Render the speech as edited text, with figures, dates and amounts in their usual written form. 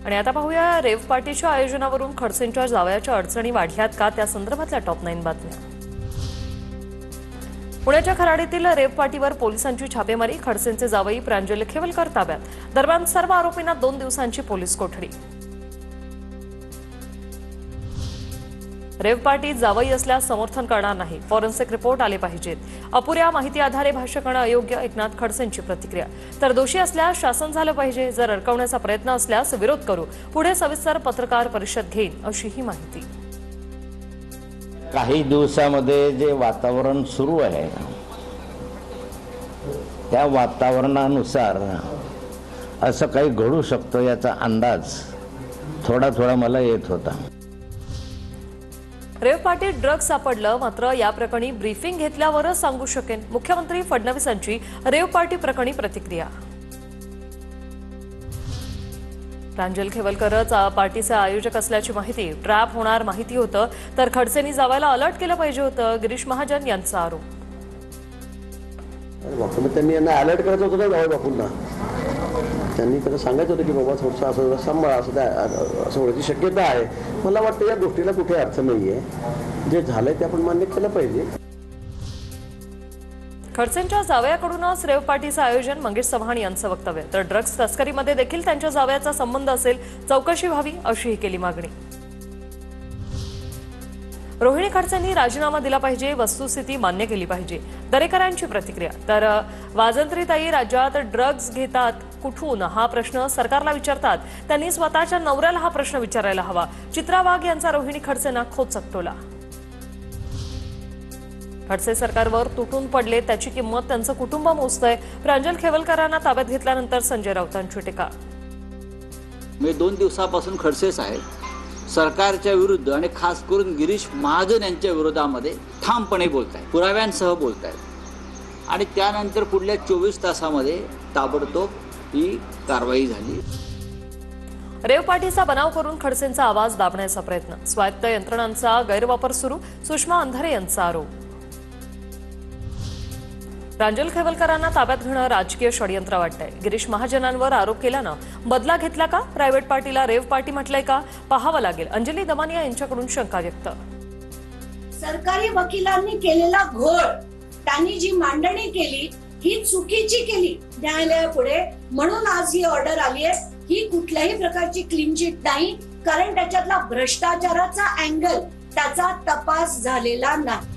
आणि आता पाहूया रेव पार्टीच्या आयोजनावरून खडसेंच्या जावयाच्या अडचणी वाढल्यात का त्या संदर्भातल्या टॉप 9 बातम्या। पुण्याच्या खराडीतील रेव पार्टीवर पोलिसांची छापेमारी, खडसेंचे जावई प्रांजल खेवलकर ताब्यात। दरम्यान सर्व आरोपींना 2 दिवसांची पोलीस कोठडी। रेव पार्टी जावई असल्यास समर्थन करणार नाही, फॉरेन्सिक रिपोर्ट आले पाहिजेत। अपुऱ्या माहिती आधारे भाष्य करणं अयोग्य, एकनाथ खडसेंची प्रतिक्रिया। तर दोषी असल्यास शासन झालं पाहिजे, जर अडकवण्याचा प्रयत्न असल्यास विरोध करू, पुढे सविस्तर पत्रकार परिषद घेईन, अशी ही माहिती। काही दिवसामध्ये जे वातावरण सुरू आहे त्या वातावरणानुसार असं काही घडू शकतं याचा अंदाज थोडा मला येत होता। रेव पार्टीत ड्रग्ज सापडलं, मात्र या प्रकरणी ब्रीफिंग घेतल्यावरच सांगू शकेन, मुख्यमंत्री फडणवीसांची रेव पार्टी प्रकरणी प्रतिक्रिया। प्रांजल खेवलकरच पार्टीचे आयोजक असल्याची माहिती, ट्रॅप होणार माहिती होतं तर खडसेंनी जावायला अलर्ट केलं पाहिजे होतं, गिरीश महाजन यांचा आरोप। त्यांनी यांना अलर्ट करायचं होतं ना जावई बापूंना, त्यांनी त्याला सांगायचं होतं की बाबा थोडंसं असं सांभाळा, असं होण्याची शक्यता आहे। मला वाटतं या गोष्टीला कुठे अर्थ नाहीये, जे झालंय ते आपण मान्य केलं पाहिजे। खडसेंच्या जावयाकडूनच रेव पार्टीचं आयोजन, मंगेश चव्हाण यांचं वक्तव्य। तर ड्रग्ज तस्करीमध्ये देखील त्यांच्या जावयाचा संबंध असेल, चौकशी व्हावी अशीही केली मागणी। रोहिणी खडसेंनी राजीनामा दिला पाहिजे, वस्तुस्थिती मान्य केली पाहिजे, दरेकरांची प्रतिक्रिया। तर वाजंत्रीताई राज्यात ड्रग्ज घेतात कुठून हा प्रश्न सरकारला विचारतात, त्यांनी स्वतःच्या नवऱ्याला हा प्रश्न विचारायला हवा। चित्रा वाघ यांचा रोहिणी खडसेंना खोचक टोला। खडसे सरकारवर तुटून पडले, त्याची किंमत त्यांचं कुटुंब मोजतंय। प्रांजल खेवलकरांना ताब्यात घेतल्यानंतर संजय राऊतांची टीका। मी 2 दिवसापासून खडसेच आहे सरकारच्या विरुद्ध आणि खास करून गिरीश महाजन यांच्या विरोधामध्ये ठामपणे बोलतायत, पुराव्यांसह बोलतायत आणि त्यानंतर पुढल्या 24 तासामध्ये ताबडतोब ही कारवाई झाली। रेव पार्टीचा बनाव करून खडसेंचा आवाज दाबण्याचा प्रयत्न, स्वायत्त यंत्रणांचा गैरवापर सुरू, सुषमा अंधारे यांचा आरोप। प्रांजल खेवलकरांना ताब्यात घेणं राजकीय षडयंत्र वाटतंय, गिरीश महाजनांवर आरोप केल्यानं बदला घेतला का, प्रायव्हेट पार्टीला रेव पार्टी म्हटलंय का, पाहावं लागेल। अंजली दमानिया यांच्याकडून शंका व्यक्त। सरकारी वकिलांनी केलेला घोळ, त्यांनी जी मांडणी केली ही चुकीची केली न्यायालयापुढे, म्हणून आज ही ऑर्डर आली आहे। ही कुठल्याही प्रकारची क्लीन चिट नाही, कारण त्याच्यातला भ्रष्टाचाराचा अँगल, त्याचा तपास झालेला नाही।